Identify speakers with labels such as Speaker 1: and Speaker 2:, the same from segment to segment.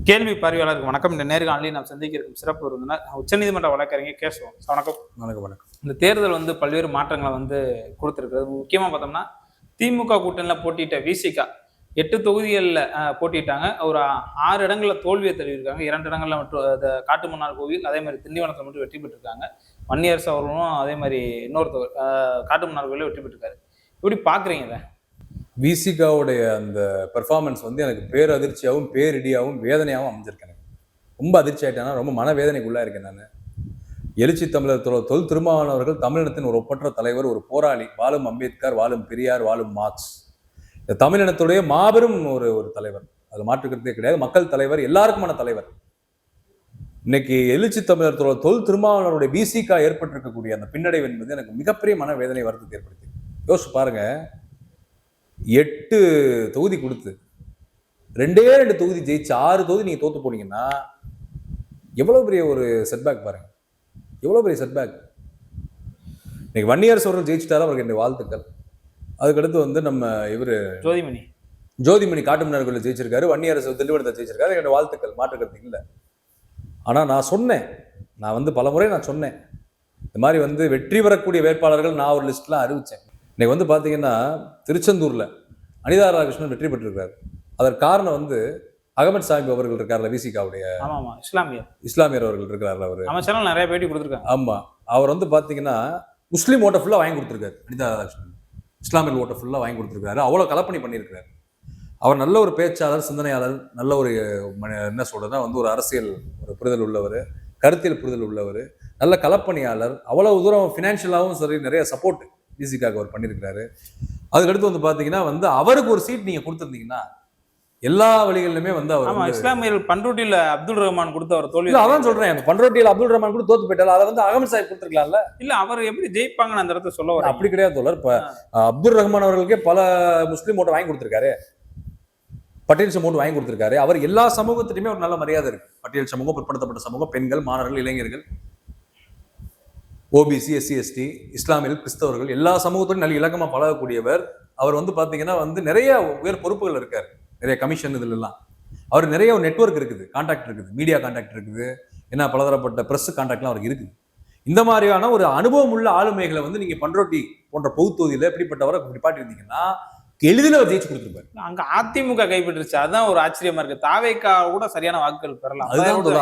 Speaker 1: கேள்வி பார்வையாளருக்கு வணக்கம். இந்த நேர்காணலில் நாம் சந்திக்க இருக்கும் சிறப்பு விருந்தினர் உச்சநீதிமன்ற வழக்கறிஞர் கேசவம். வணக்கம்.
Speaker 2: வணக்கம். வணக்கம்.
Speaker 1: இந்த தேர்தல் பல்வேறு மாற்றங்களை கொடுத்திருக்கிறது. முக்கியமா பார்த்தோம்னா திமுக கூட்டணியில் போட்டியிட்ட விசிகா 8 தொகுதிகளில் போட்டிட்டாங்க. ஒரு 6 இடங்களில் தோல்வியை தழுவிருக்காங்க. 2 இடங்களில் மட்டும் காட்டுமன்னார் கோவில், அதே மாதிரி திண்டிவனத்தில் மட்டும் வெற்றி பெற்றிருக்காங்க. வன்னியரசு அவர்களும் அதே மாதிரி இன்னொருத்தவர் காட்டுமன்னார் கோவிலில் வெற்றி பெற்றிருக்காரு. எப்படி பார்க்குறீங்க இதை?
Speaker 2: விசிகாவுடைய அந்த பெர்ஃபார்மன்ஸ் எனக்கு பேரதிர்ச்சியாகவும் பேரிடியாகவும் வேதனையாகவும் அமைஞ்சிருக்கு. எனக்கு ரொம்ப அதிர்ச்சி ஆயிட்டேன்னா, ரொம்ப மனவேதனைக்குள்ளா இருக்கேன். நான் எழுச்சி தமிழர் தொல் திருமாவளவன் அவர்கள் தமிழினத்தின் ஒரு ஒப்பற்ற தலைவர், ஒரு போராளி. வாழும் அம்பேத்கர், வாழும் பெரியார், வாழும் மார்க்ஸ். இந்த தமிழினத்துடைய மாபெரும் ஒரு தலைவர், அது மாற்றுக்கிறதே கிடையாது. மக்கள் தலைவர், எல்லாருக்குமான தலைவர். இன்னைக்கு எழுச்சி தமிழர் தொல் திருமாவளவனுடைய விசிகா ஏற்பட்டிருக்கக்கூடிய அந்த பின்னடைவு என்பது எனக்கு மிகப்பெரிய மனவேதனை வருத்தத்தை ஏற்படுத்தி. யோசிச்சு பாருங்க, 8 தொகுதி கொடுத்து 2 தொகுதி ஜெயிச்சு 6 தொகுதி நீங்க தோத்து போனீங்கன்னா எவ்வளவு பெரிய ஒரு செட்பேக் பாருங்க, எவ்வளவு பெரிய செட்பேக். இன்னைக்கு வன்னியரசு அவர்கள் ஜெயிச்சுட்டாரு, அவருக்கு என்னுடைய வாழ்த்துக்கள். அதுக்கடுத்து நம்ம இவரு ஜோதிமணி காட்டுமன்னார் கோயிலில் ஜெயிச்சிருக்காரு, வன்னியரசு திண்டிவனத்தை ஜெயிச்சிருக்காரு, என்னுடைய வாழ்த்துக்கள், மாற்றுக்கிறது இல்லை. ஆனா நான் சொன்னேன், நான் பலமுறை நான் சொன்னேன், இந்த மாதிரி வெற்றி பெறக்கூடிய வேட்பாளர்கள் நான் ஒரு லிஸ்ட்லாம் அறிவிச்சேன். இன்னைக்கு பாத்தீங்கன்னா திருச்செந்தூர்ல அனிதா ராதாகிருஷ்ணன் வெற்றி பெற்றிருக்காரு. அதற்கு காரணம் அகமது சாஹிப் அவர்கள் இருக்காருல்ல, விசிகாவுடைய இஸ்லாமியர் அவர்கள் இருக்கிறார்கள். அவரு
Speaker 1: நிறைய பேட்டி கொடுத்திருக்காங்க.
Speaker 2: ஆமா, அவர் பாத்தீங்கன்னா முஸ்லீம் ஓட்டை ஃபுல்லா வாங்கி கொடுத்திருக்காரு. அனிதா ராதாகிருஷ்ணன் இஸ்லாமியர் ஓட்டை ஃபுல்லா வாங்கி கொடுத்திருக்காரு. அவ்வளவு கலப்பணி பண்ணியிருக்காரு. அவர் நல்ல ஒரு பேச்சாளர், சிந்தனையாளர், நல்ல ஒரு என்ன சொல்றதுன்னா ஒரு அரசியல் ஒரு புரிதல் உள்ளவர், கருத்தியல் புரிதல் உள்ளவர், நல்ல கலப்பணியாளர். அவ்வளவு தூரம் பினான்சியலாகவும் சரி நிறைய சப்போர்ட் விசிகாக்கு அவர் பண்ணியிருக்கிறாரு. அதுக்கடுத்து பாத்தீங்கன்னா அவருக்கு ஒரு சீட் நீங்க கொடுத்திருந்தீங்கன்னா எல்லா வழிகளிலுமே
Speaker 1: அவர் இஸ்லாமியர் பண்ருட்டியில அப்துல் ரஹ்மான் கொடுத்து அவர் தோல்வி.
Speaker 2: அதான் சொல்றேன், பண்ருட்டியில அப்துல் ரஹ்மான் கூட தோத்து போயிட்டாரு. அதை அகமது சாஹிப் கொடுத்துருக்கலாம்ல.
Speaker 1: இல்ல அவர் எப்படி ஜெயிப்பாங்கன்னு அந்த இடத்துல சொல்ல வர.
Speaker 2: அப்படி கிடையாது தோழர். இப்ப அப்துல் ரஹ்மான் அவர்களுக்கே பல முஸ்லீம் ஓட்டை வாங்கி கொடுத்திருக்காரு, பட்டியல் சமூகம் வாங்கி கொடுத்திருக்காரு. அவர் எல்லா சமூகத்திலுமே ஒரு நல்ல மரியாதை இருக்கு. பட்டியல் சமூகம், பிற்படுத்தப்பட்ட சமூகம், பெண்கள், மாணவர்கள், இளைஞர்கள், ஓபிசி, எஸ்சி, எஸ்டி, இஸ்லாமியர்கள், கிறிஸ்தவர்கள், எல்லா சமூகத்தோடும் நல்ல இலக்கமா பழகக்கூடியவர். அவர் பாத்தீங்கன்னா நிறைய உயர் பொறுப்புகள் இருக்காரு, நிறைய கமிஷன் இதுல எல்லாம். அவர் நிறைய ஒரு நெட்வொர்க் இருக்குது, கான்டாக்ட் இருக்குது, மீடியா கான்டாக்ட் இருக்குது, என்ன பலதரப்பட்ட பிரஸ் கான்டாக்ட்லாம் அவருக்கு இருக்குது. இந்த மாதிரியான ஒரு அனுபவம் உள்ள ஆளுமைகளை நீங்க பண்ருட்டி போன்ற பொதுத்தொகுதியில எப்படிப்பட்டவரை நிப்பாட்டிருந்தீங்கன்னா எளிதில் அவர் ஜெயிச்சு கொடுத்துருப்பாரு.
Speaker 1: அங்க அதிமுக கைப்பற்றுச்சு, அதுதான் ஒரு ஆச்சரியமா இருக்கு. தாவேக்கா கூட சரியான வாக்குகள் பெறலாம்.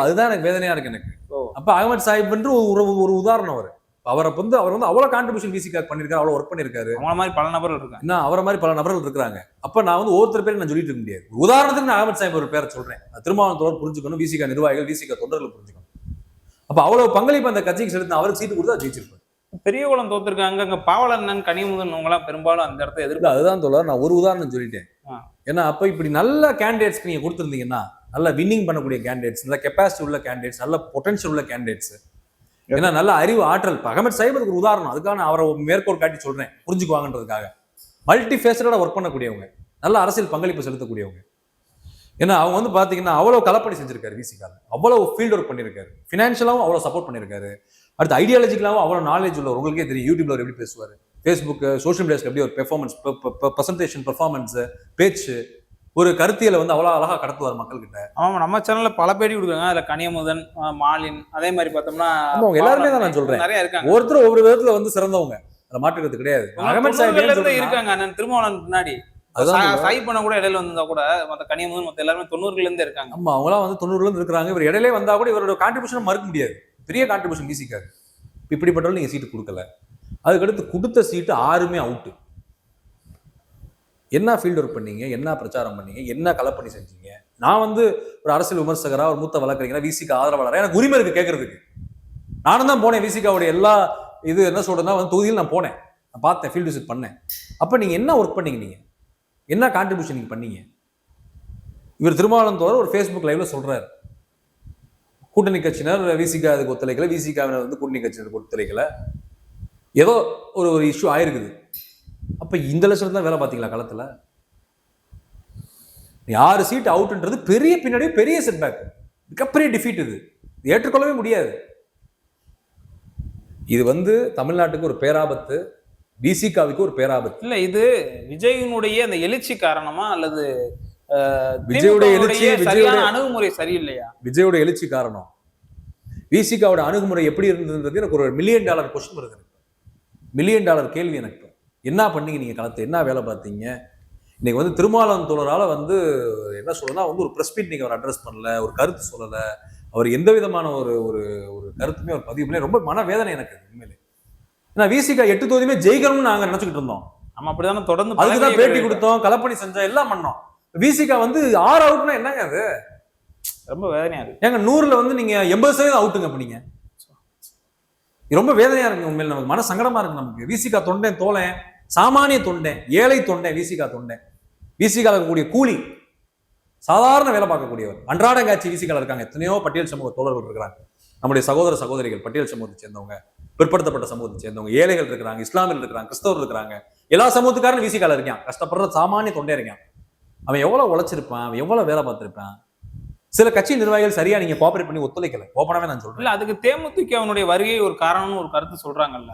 Speaker 2: அதுதான் எனக்கு வேதனையா இருக்கு எனக்கு. அப்ப அகமது சாஹிப் என்று ஒரு உதாரணம். அவரை அவர் அவ்வளவு கான்ட்ரிபியூஷன் விசிகாக்கு பண்ணிருக்காரு, அவ்வளவு ஒர்க் பண்ணிருக்காரு.
Speaker 1: அவரை மாதிரி பல நபர்கள் இருக்காங்க.
Speaker 2: அவரை மாதிரி பல நபர்கள் இருக்காங்க. அப்ப நான் ஒவ்வொருத்தர் பேரும் நான் சொல்லிட்டு இருக்க முடியாது. உதாரணத்துக்கு நான் அகமது சாஹிப் ஒரு பேரை சொல்றேன், திருமாவளவன் புரிஞ்சுக்கணும், விசிகா நிர்வாகிகள், விசிகா தொண்டர்கள் புரிஞ்சுக்கணும். அப்ப அவ்வளவு பங்களிப்பு அந்த கட்சிக்கு செலுத்தின அவருக்கு சீட்டு கொடுத்தா ஜெயிச்சிருப்பாரு.
Speaker 1: பெரியகுளம் தோத்துருக்காங்க, அங்க பாவலண்ணன், கனிமுதன் எல்லாம் பெரும்பாலும் அந்த இடத்த எதிர்ப்பு.
Speaker 2: அதுதான் தோழர், நான் ஒரு உதாரணம் சொல்லிட்டேன். ஏன்னா அப்ப இப்படி நல்ல கேண்டிடேட்ஸ் நீங்க கொடுத்திருந்தீங்கன்னா, நல்ல வின்னிங் பண்ணக்கூடிய கேண்டிடேட்ஸ், நல்ல கெப்பாசிட்டி உள்ள கேண்டிடேட்ஸ், நல்ல பொட்டன்ஷியல் உள்ள கேண்டிடேட்ஸ், ஏன்னா நல்ல அறிவு, ஆற்றல். அகமது சாஹிப் ஒரு உதாரணம், அதுக்கான அவரை மேற்கோள் காட்டி சொல்றேன், புரிஞ்சுக்குவாங்கன்றதுக்காக. மல்டி ஃபேஸடா ஒர்க் பண்ணக்கூடியவங்க, நல்ல அரசியல் பங்களிப்பு செலுத்தக்கூடியவங்க. ஏன்னா அவங்க பாத்தீங்கன்னா அவ்வளவு கலப்பணி செஞ்சிருக்காரு விசிகால, அவ்வளவு ஃபீல்ட் ஒர்க் பண்ணிருக்காரு, பினான்சியலாவும் அவ்வளவு சப்போர்ட் பண்ணிருக்காரு, அடுத்து ஐடியாலஜிக்கலாவும் அவ்வளவு நாலேஜ் உள்ளவர். உங்களுக்கே தெரியும், யூடியூப்ல எப்படி பேசுவாரு, ஃபேஸ்புக், சோஷியல் மீடியாஸ்ல எப்படி ஒரு பெர்ஃபார்மன்ஸ், பிரசன்டேஷன், பெர்ஃபார்மன்ஸ், பேச்சு, ஒரு கருத்தியலை அவ்வளவு அழகா கடத்துவார் மக்கள் கிட்ட.
Speaker 1: ஆமா, நம்ம சேனல்ல பல பேட்டி கொடுக்குறாங்க. அதுல கனியமுதன், மாலின், அதே மாதிரி பார்த்தோம்னா
Speaker 2: எல்லாருமே தான் நான் சொல்றேன், நிறைய இருக்காங்க. ஒருத்தர் ஒவ்வொரு விதத்துல சிறந்தவங்க, அதை மாற்றுறது கிடையாது.
Speaker 1: அகமது சாஹிப் இருக்காங்க, திருமாவளவன் பின்னாடி சாய் பண்ண கூட இடையில வந்தா கூட மத்த கனியமுதன் மத்த எல்லாருமே 90ல இருந்தே இருக்காங்க.
Speaker 2: ஆமா, அவங்களாம் 90ல இருந்து இருக்காங்க. இவர் இடையிலே வந்தா கூட இவரோட கான்ட்ரிபியூஷன் மறுக்க முடியாது, பெரிய கான்ட்ரிபியூஷன் விசிகாரு. இப்படிப்பட்டவர்கள் நீங்க சீட்டு கொடுக்கல. அதுக்கடுத்து கொடுத்த சீட்டு 6மே அவுட்டு. என்ன ஃபீல்ட் ஒர்க் பண்ணீங்க, என்ன பிரச்சாரம் பண்ணீங்க, என்ன கலப்பணி செஞ்சீங்க? நான் ஒரு அரசியல் விமர்சகரா, ஒரு மூத்த வழக்கறிஞரா, விசிகா ஆதரவாளரா எனக்கு உரிமை இருக்கு கேட்கறதுக்கு. நானும் தான் போனேன் விசிகாவுடைய எல்லா இது என்ன சொல்றதுன்னா தொகுதியில் நான் போனேன், நான் பார்த்தேன், ஃபீல்ட் விசிட் பண்ணேன். அப்ப நீங்க என்ன ஒர்க் பண்ணீங்க, நீங்க என்ன கான்ட்ரிபியூஷன் நீங்க பண்ணீங்க? இவர் திருமாவளவன் ஒரு ஃபேஸ்புக் லைவ்ல சொல்றாரு, கூட்டணி கட்சியினர் விசிகா அதுக்கு ஒத்துழைக்கல, விசிகாவினர் கூட்டணி கட்சியினருக்கு ஒத்துழைக்கல, ஏதோ ஒரு இஷ்யூ ஆயிருக்குது. அப்ப இந்த லட்சம் தான் வேலை பார்த்தீங்களா களத்துல? 6 சீட் அவுட்ன்றது பெரிய பின்னாடி பெரிய செட்பேக், மிகப்பெரிய டிஃபீட். இது ஏற்றுக்கொள்ளவே முடியாது. இது தமிழ்நாட்டுக்கு ஒரு பேராபத்து, விசிகாவுக்கு ஒரு பேராபத்து.
Speaker 1: இல்ல இது விஜயினுடைய அந்த எழுச்சி காரணமா அல்லது
Speaker 2: விஜயோட எழுச்சி,
Speaker 1: சரியான அணுகுமுறை சரியில்லையா?
Speaker 2: விஜயோட எழுச்சி காரணம். விசிகாவோட அணுகுமுறை எப்படி இருந்ததுன்றது எனக்கு ஒரு $1 மில்லியன் கொஸ்டின் இருக்கு. $1 மில்லியன் கேள்வி எனக்கு. என்ன பண்ணீங்க நீங்க களத்தை, என்ன வேலை பார்த்தீங்க? இன்னைக்கு வந்து திருமாவளவன் தோழரால வந்து என்ன சொல்றதுன்னா வந்து ஒரு பிரஸ் மீட் நீங்க அவர் அட்ரஸ் பண்ணல, ஒரு கருத்து சொல்லல, அவர் எந்த விதமான ஒரு ஒரு ஒரு கருத்துமே அவர் பதிவு பண்ணல. ரொம்ப மனவேதனை எனக்கு உண்மையிலே. ஏன்னா விசிகா 8 தொகுதியுமே ஜெயிக்கணும்னு நாங்க நினைச்சுக்கிட்டு இருந்தோம்.
Speaker 1: நம்ம அப்படிதானே தொடர்ந்து
Speaker 2: அதுக்குதான் பேட்டி கொடுத்தோம், கலப்பணி செஞ்சோம், எல்லாம் பண்ணோம். விசிகா வந்து 6 அவுட்னா என்னங்க அது?
Speaker 1: ரொம்ப வேதனையா இருக்கு.
Speaker 2: ஏங்க 100ல வந்து நீங்க 80% அவுட்டுங்க. அப்ப நீங்க ரொம்ப வேதனையா இருக்கு உண்மையில. நமக்கு மன சங்கடமா இருக்கு. நமக்கு விசிகா தொண்டன் தோழன், சாமானிய தொண்டன், ஏழை தொண்டன், விசிகா தொண்டன். விசிகா கூடிய கூலி, சாதாரண வேலை பார்க்கக்கூடியவர், அன்றாட காட்சி விசிகா இருக்காங்க. எத்தனையோ பட்டியல் சமூக தோழர்கள் இருக்கிறாங்க. நம்முடைய சகோதர சகோதரிகள் பட்டியல் சமூகத்தை சேர்ந்தவங்க, பிற்படுத்தப்பட்ட சமூகத்தை சேர்ந்தவங்க, ஏழைகள் இருக்கிறாங்க, இஸ்லாமியர்கள் இருக்கிறாங்க, கிறிஸ்தவர்கள் இருக்கிறாங்க. எல்லா சமூகத்துக்காரன் விசிகால இருக்கான். கஷ்டப்படுற சாமானிய தொண்டே இருக்கான். அவன் எவ்வளவு உழைச்சிருப்பான், அவன் எவ்வளவு வேலை பார்த்திருப்பான். சில கட்சி நிர்வாகிகள் சரியா நீங்க கோஆபரேட் பண்ணி ஒத்துழைக்கல. ஓப்பனாவே நான் சொல்றேன்.
Speaker 1: இல்ல அதுக்கு தேமுதிக அவனுடைய வருகை ஒரு காரணம்னு ஒரு கருத்து சொல்றாங்கல்ல.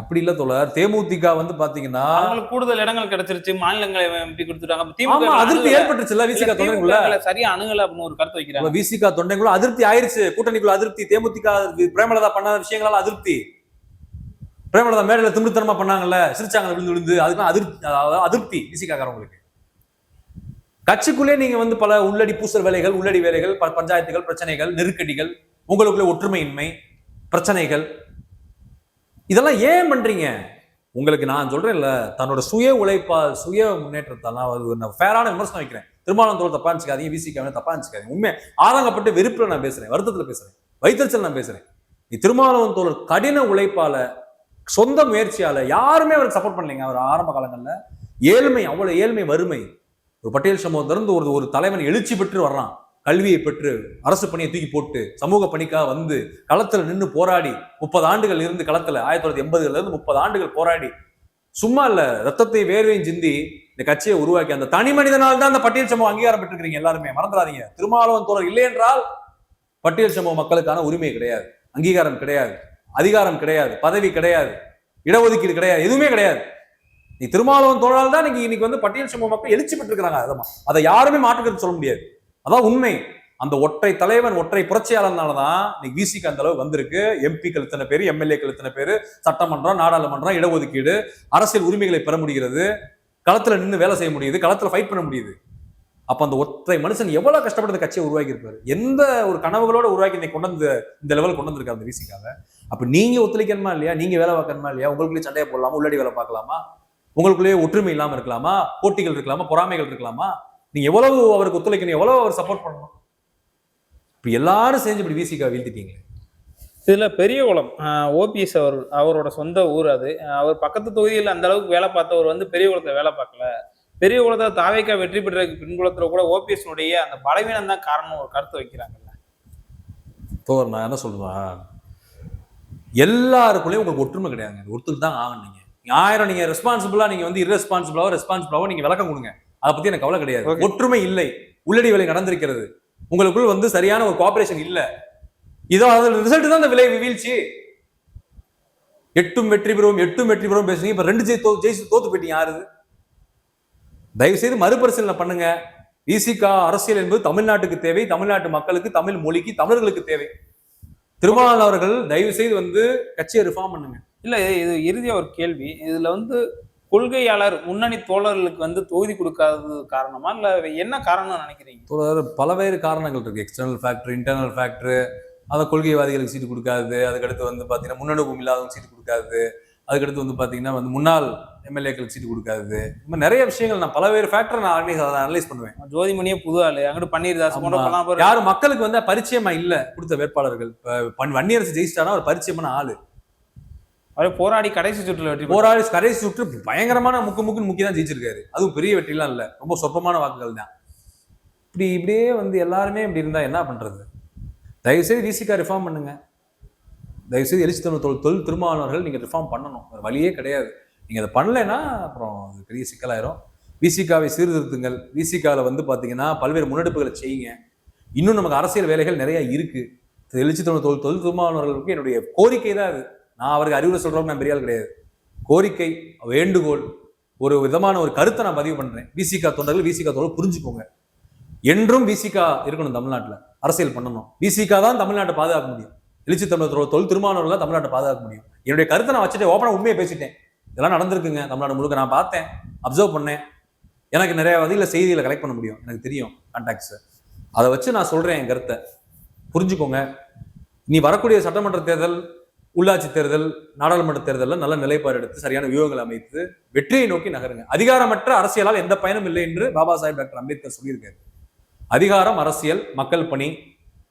Speaker 2: அப்படி இல்ல தோழர். தேமுதிக வந்து பாத்தீங்கன்னா
Speaker 1: அவங்களுக்கு கூடுதல் இடங்கள் கிடைச்சிருச்சு, மாநிலங்களை எம்பி கொடுத்துட்டாங்க.
Speaker 2: திமுக அதிருப்தி ஏற்பட்டுச்சுல விசிகா தொண்டங்களுக்குள்ள.
Speaker 1: சரியா அணுகல அப்படின்னு ஒரு கருத்து வைக்கிறாங்க.
Speaker 2: விசிகா தொண்டங்களுக்குள்ள அதிருப்தி ஆயிருச்சு. கூட்டணிக்குள்ள அதிருப்தி. தேமுதிக பிரேமலதா பண்ணாத விஷயங்களால அதிருப்தி. பிரேமலதா மேடையில திமிர்த்தனமா பண்ணாங்கல்ல, சிரிச்சாங்க விழுந்து விழுந்து, அதுக்கு அதிருப்தி விசிகா காரங்களுக்கு. கட்சிக்குள்ளே நீங்க வந்து பல உள்ளடி பூசல் வேலைகள், உள்ளடி வேலைகள், பஞ்சாயத்துகள், பிரச்சனைகள், நெருக்கடிகள், உங்களுக்குள்ள ஒற்றுமையின்மை, பிரச்சனைகள், இதெல்லாம் ஏன் பண்றீங்க? உங்களுக்கு நான் சொல்றேன் இல்ல, தன்னோட சுய உழைப்பால், சுய முன்னேற்றத்தால் ஃபேரான விமர்சனம் வைக்கிறேன். திருமாவளவன் தோழர் தப்பா இருந்துக்காதீங்க, விசிகா தப்பா இருந்துக்காதீங்க. உண்மை ஆதங்கப்பட்டு வெறுப்புல நான் பேசுறேன், வருத்தத்துல பேசுறேன், வைத்தறிச்சல் நான் பேசுறேன். திருமாவளவன் தோழர் கடின உழைப்பால, சொந்த முயற்சியால யாருமே அவருக்கு சப்போர்ட் பண்ணலைங்க. அவர் ஆரம்ப காலங்கள்ல ஏழ்மை, அவ்வளவு ஏழ்மை, வறுமை. ஒரு பட்டியல் சமூகத்திலிருந்து ஒரு தலைவன் எழுச்சி பெற்று வர்றான், கல்வியை பெற்று அரசு பணியை தூக்கி போட்டு சமூக பணிக்காக வந்து களத்துல நின்று போராடி 30 ஆண்டுகள் இருந்து களத்துல 1980ல இருந்து 30 ஆண்டுகள் போராடி, சும்மா இல்ல, ரத்தத்தை வேர்வையும் சிந்தி இந்த கட்சியை உருவாக்கி அந்த தனி மனிதனால் தான் அந்த பட்டியல் சமூகம் அங்கீகாரம் பெற்றிருக்கிறீங்க. எல்லாருமே மறந்துடாதீங்க. திருமாவளவன் தோழர் இல்லை என்றால் பட்டியல் சமூக மக்களுக்கான உரிமை கிடையாது, அங்கீகாரம் கிடையாது, அதிகாரம் கிடையாது, பதவி கிடையாது, இடஒதுக்கீடு கிடையாது, எதுவுமே கிடையாது. நீ திருமாவளவன் தோழால் தான் இன்னைக்கு வந்து பட்டியல் சமூக மக்கள் எழுச்சி பெற்றிருக்கிறாங்க. அதை யாருமே மாற்றுக்கிறது சொல்ல முடியாது. அதான் உண்மை. அந்த ஒற்றை தலைவன், ஒற்றை புரட்சியாளர்னாலதான் இன்னைக்கு விசிக்கு அந்த அளவு வந்திருக்கு. எம்பிக்கள் இத்தனை பேர், எம்எல்ஏக்கள் இத்தனை பேர், சட்டமன்றம், நாடாளுமன்றம், இடஒதுக்கீடு, அரசியல் உரிமைகளை பெற முடிகிறது, களத்துல நின்று வேலை செய்ய முடியுது, களத்துல ஃபைட் பண்ண முடியுது. அப்ப அந்த ஒற்றை மனுஷன் எவ்வளவு கஷ்டப்பட்டு கட்சியை உருவாக்கி இருப்பாரு, எந்த ஒரு கனவுகளோட உருவாக்கி இன்னைக்கு கொண்டு வந்து இந்த லெவல் கொண்டு வந்திருக்காரு அந்த விசிக்காக. அப்ப நீங்க ஒத்துழைக்கணுமா இல்லையா? நீங்க வேலை பார்க்கணுமா இல்லையா? உங்களுக்குள்ளே சண்டையை போடலாமா, உள்ளடி வேலை பார்க்கலாமா, உங்களுக்குள்ளேயே ஒற்றுமை இல்லாம இருக்கலாமா, போட்டிகள் இருக்கலாமா, பொறாமைகள் இருக்கலாமா? நீங்க எவ்வளவு அவருக்கு ஒத்துழைக்கணும், எவ்வளவு அவர் சப்போர்ட் பண்ணணும்? இப்ப எல்லாரும் சேர்ந்து இப்படி விசிகா வீழ்த்திட்டீங்க.
Speaker 1: இதுல பெரியகுளம் ஓபிஎஸ் அவரோட சொந்த ஊர். அது அவர் பக்கத்து தொகுதியில் அந்த அளவுக்கு வேலை பார்த்தவர் வந்து பெரியகுளத்துல வேலை பார்க்கல. பெரியகுளத்துல தாவேக்கா வெற்றி பெற்றதுக்கு பின்புலத்துல கூட ஓபிஎஸ் அந்த பலவீனம் தான் காரணம் ஒரு கருத்து வைக்கிறாங்கல்ல.
Speaker 2: நான் என்ன சொல்றேன், எல்லாருக்குள்ளேயும் உங்களுக்கு ஒற்றுமை கிடையாதுங்க. ஒருத்தருக்கு தான் ஆகணும். நீங்க ரெஸ்பான்சிபிளா நீங்க வந்து ரெஸ்பான்சிபிளாவோ நீங்க விளக்கம் கொடுங்க, அதை பத்தி எனக்கு கவலை கிடையாது. ஒற்றுமை இல்லை, உள்ளடி வேலை நடந்திருக்கிறது, உங்களுக்குள் வந்து சரியான ஒரு கோஆபரேஷன் இல்ல. இதோ அதோட ரிசல்ட் தான் இந்த விலை வீழ்ச்சி. 8 வெற்றி பெறுவோம் பேசுறீங்க. இப்ப 2 ஜெயிச்சு தோத்து போயிட்டீங்க. யாரு? தயவு செய்து மறுபரிசீலனை பண்ணுங்க. விசிகா அரசியல் என்பது தமிழ்நாட்டுக்கு தேவை, தமிழ்நாட்டு மக்களுக்கு, தமிழ் மொழிக்கு, தமிழர்களுக்கு தேவை. திருமாவளவன் அவர்கள் தயவு செய்து வந்து கட்சியை ரிஃபார்ம் பண்ணுங்க.
Speaker 1: இல்ல, இது இறுதியா ஒரு கேள்வி. இதுல வந்து கொள்கையாளர் முன்னணி தோழர்களுக்கு வந்து தொகுதி கொடுக்காதது காரணமா, இல்ல என்ன காரணம் நினைக்கிறீங்க?
Speaker 2: பலவேறு காரணங்கள் இருக்கு. External factor, internal factor. அந்த கொள்கைவாதிகளுக்கு சீட்டு கொடுக்காது, அதுக்கடுத்து வந்து பாத்தீங்கன்னா முன்னனுபவம் இல்லாதவங்க சீட்டு கொடுக்காது, அதுக்கடுத்து வந்து பாத்தீங்கன்னா வந்து முன்னாள் எம்எல்ஏக்களுக்கு சீட்டு கொடுக்காது. இந்த மாதிரி நிறைய விஷயங்கள் நான் பலவேறு ஃபேக்டர் நான் அனலைஸ் பண்ணுவேன்.
Speaker 1: ஜோதிமணியே புது ஆளு, அங்கிட்டு பன்னீர்தாஸ்
Speaker 2: யாரு மக்களுக்கு வந்து பரிச்சயமா இல்ல கொடுத்த வேட்பாளர்கள். வன்னியரசு ஜெயிச்சிட்டானா ஒரு பரிச்சயமான ஆளு.
Speaker 1: போராடி கடைசி சுற்றுல வெற்றி,
Speaker 2: போராடி கடைசி சுற்று பயங்கரமான முக்கியம் தான் ஜெயிச்சிருக்காரு. அதுவும் பெரிய வெற்றிலாம் இல்ல, ரொம்ப சொற்பமான வாக்குகள் தான். இப்படியே வந்து எல்லாருமே இப்படி இருந்தா என்ன பண்றது? தயவுசெய்து விசிகா ரிஃபார்ம் பண்ணுங்க. தயவுசெய்து எழுச்சி தொழில் திருமாவளவர்கள் நீங்க ரிஃபார்ம் பண்ணணும். வழியே கிடையாது. நீங்க அதை பண்ணலைன்னா அப்புறம் அது பெரிய சிக்கலாயிரும். விசிகாவை சீர்திருத்துங்கள். விசிகாவில் வந்து பாத்தீங்கன்னா பல்வேறு முன்னெடுப்புகளை செய்யுங்க. இன்னும் நமக்கு அரசியல் வேலைகள் நிறைய இருக்கு. எழுச்சி தொழில் திருமாவளவர்களுக்கு என்னுடைய கோரிக்கை தான் அது. நான் அவருக்கு அறிவுரை சொல்றவங்க நான் பெரிய ஆள் கிடையாது. கோரிக்கை, வேண்டுகோள், ஒரு விதமான ஒரு கருத்தை நான் பதிவு பண்றேன். விசிகா தொண்டர்கள் புரிஞ்சுக்கோங்க. என்றும் விசிகா இருக்கணும் தமிழ்நாட்டுல, அரசியல் பண்ணணும். விசிகா தான் தமிழ்நாட்டை பாதுகாக்க முடியும். எழுச்சி தமிழர் தொல் திருமாவளவர்கள் தான் தமிழ்நாட்டை பாதுகாக்க முடியும். என்னுடைய கருத்தை நான் வச்சுட்டு ஓப்பனா உண்மையை பேசிட்டேன். இதெல்லாம் நடந்திருக்குங்க தமிழ்நாடு முழுக்க, நான் பார்த்தேன், அப்சர்வ் பண்ணேன். எனக்கு நிறைய வகையில் செய்திகளை கலெக்ட் பண்ண முடியும், எனக்கு தெரியும் கான்டாக்ட்ஸ். அதை வச்சு நான் சொல்றேன் என் கருத்தை. புரிஞ்சுக்கோங்க. நீ வரக்கூடிய சட்டமன்ற தேர்தல், உள்ளாட்சி தேர்தல், நாடாளுமன்ற தேர்தலில் நல்ல நிலைப்பாடு எடுத்து சரியான வியூகங்களை அமைத்து வெற்றியை நோக்கி நகருங்க. அதிகாரமற்ற அரசியலால் எந்த பயனும் இல்லை என்று பாபா சாஹிப் டாக்டர் அம்பேத்கர் சொல்லியிருக்காரு. அதிகாரம், அரசியல், மக்கள் பணி,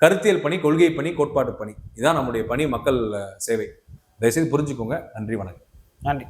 Speaker 2: கருத்தியல் பணி, கொள்கை பணி, கோட்பாட்டு பணி, இதுதான் நம்முடைய பணி, மக்கள் சேவை. தயவுசெய்து புரிஞ்சுக்கோங்க. நன்றி, வணக்கம்.
Speaker 1: நன்றி.